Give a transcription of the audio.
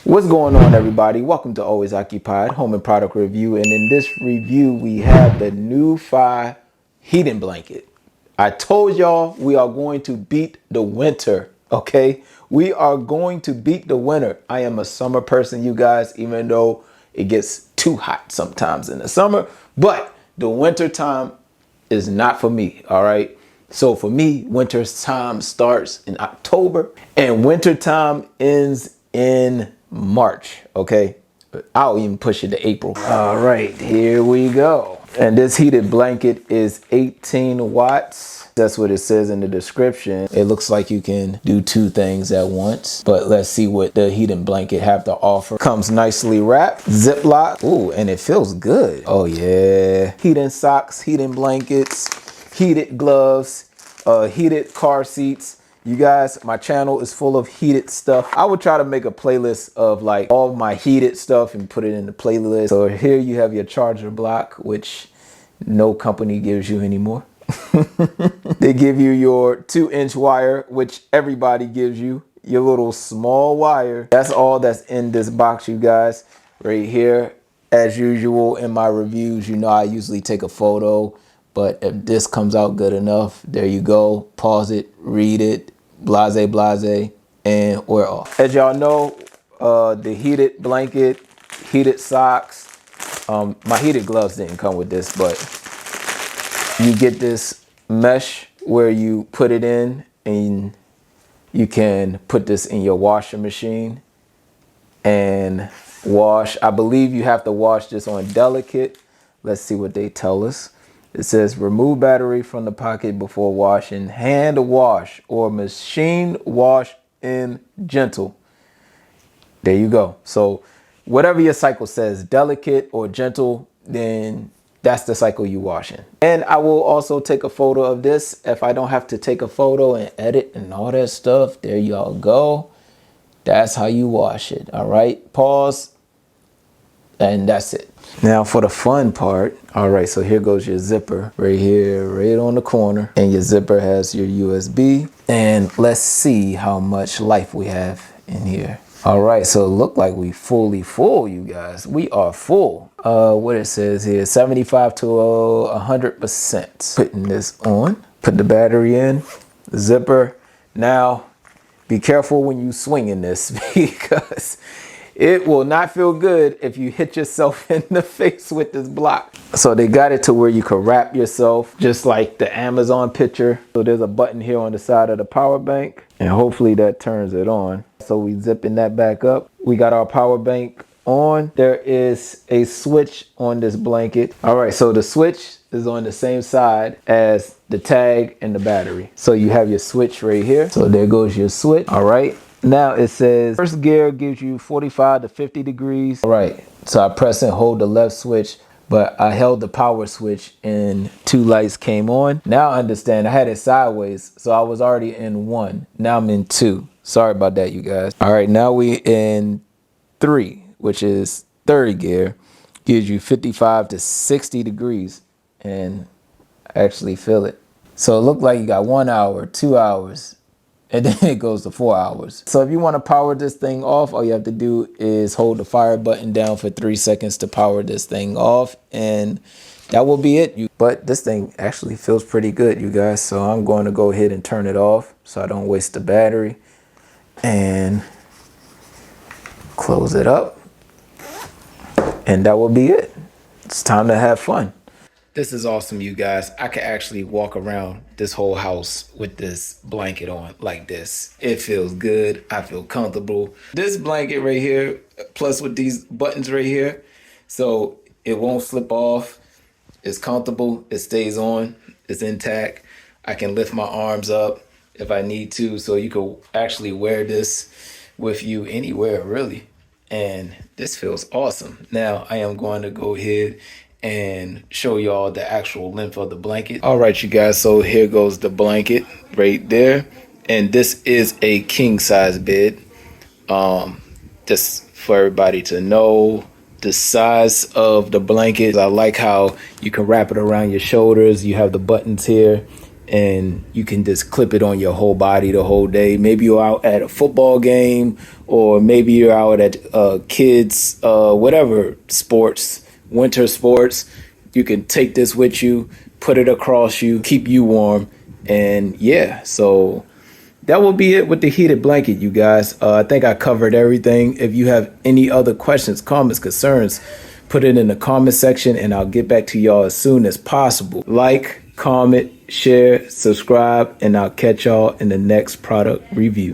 What's going on, everybody? Welcome to Always Occupied Home and Product Review. And in this review, we have the NuFi heating blanket. I told y'all we are going to beat the winter, okay? We are going to beat the winter. I am a summer person, you guys, even though it gets too hot sometimes in the summer. But the winter time is not for me, all right? So for me, winter time starts in October and winter time ends in March, okay? I'll even push it to April. All right, here we go. And this heated blanket is 18 watts. That's what it says in the description. It looks like you can do two things at once, but let's see what the heating blanket have to offer. Comes nicely wrapped, Ziploc. Ooh, and it feels good. Oh yeah. Heating socks, heating blankets, heated gloves, heated car seats. You guys, my channel is full of heated stuff. I would try to make a playlist of like all my heated stuff and put it in the playlist. So here you have your charger block, which no company gives you anymore. They give you your 2-inch wire, which everybody gives you. Your little small wire. That's all that's in this box, you guys. Right here, as usual in my reviews, you know I usually take a photo. But if this comes out good enough, there you go. Pause it, read it, blase, blase, and we're off. As y'all know, the heated blanket, heated socks, my heated gloves didn't come with this, but you get this mesh where you put it in and you can put this in your washing machine and wash. I believe you have to wash this on delicate. Let's see what they tell us. It says remove battery from the pocket before washing, hand wash or machine wash in gentle. There you go. So whatever your cycle says, delicate or gentle, then that's the cycle you wash in. And I will also take a photo of this if I don't have to take a photo and edit and all that stuff. There y'all go. That's how you wash it. All right. Pause. And that's it. Now for the fun part. All right, so here goes your zipper right here, right on the corner. And your zipper has your USB. And let's see how much life we have in here. All right, so it looked like we fully full, you guys. We are full. What it says here, 75 to 100%. Putting this on, put the battery in, the zipper. Now, be careful when you swinging this because it will not feel good if you hit yourself in the face with this block. So they got it to where you can wrap yourself just like the Amazon picture. So there's a button here on the side of the power bank and hopefully that turns it on. So we zipping that back up. We got our power bank on. There is a switch on this blanket. All right, so the switch is on the same side as the tag and the battery. So you have your switch right here. So there goes your switch. All right. Now it says first gear gives you 45 to 50 degrees. All right, so I press and hold the left switch, but I held the power switch and two lights came on. Now I understand, I had it sideways, so I was already in one. Now I'm in two. Sorry about that, you guys. All right, now we in 3, which is third gear. Gives you 55 to 60 degrees and I actually feel it. So it looked like you got 1 hour, 2 hours, and then it goes to 4 hours. So if you want to power this thing off, all you have to do is hold the fire button down for 3 seconds to power this thing off. And that will be it. But this thing actually feels pretty good, you guys. So I'm going to go ahead and turn it off so I don't waste the battery. And close it up. And that will be it. It's time to have fun. This is awesome, you guys. I can actually walk around this whole house with this blanket on like this. It feels good. I feel comfortable. This blanket right here, plus with these buttons right here, so it won't slip off. It's comfortable. It stays on. It's intact. I can lift my arms up if I need to, so you could actually wear this with you anywhere, really. And this feels awesome. Now I am going to go ahead and show y'all the actual length of the blanket. All right, you guys, so here goes the blanket right there. And this is a king size bed. Just for everybody to know the size of the blanket. I like how you can wrap it around your shoulders. You have the buttons here and you can just clip it on your whole body the whole day. Maybe you're out at a football game, or maybe you're out at kids, whatever sports, winter sports. You can take this with you, put it across you, keep you warm. And yeah, so that will be it with the heated blanket, you guys. I think I covered everything. If you have any other questions, comments, concerns, put it in the comment section and I'll get back to y'all as soon as possible. Like, comment, share, subscribe, and I'll catch y'all in the next product review.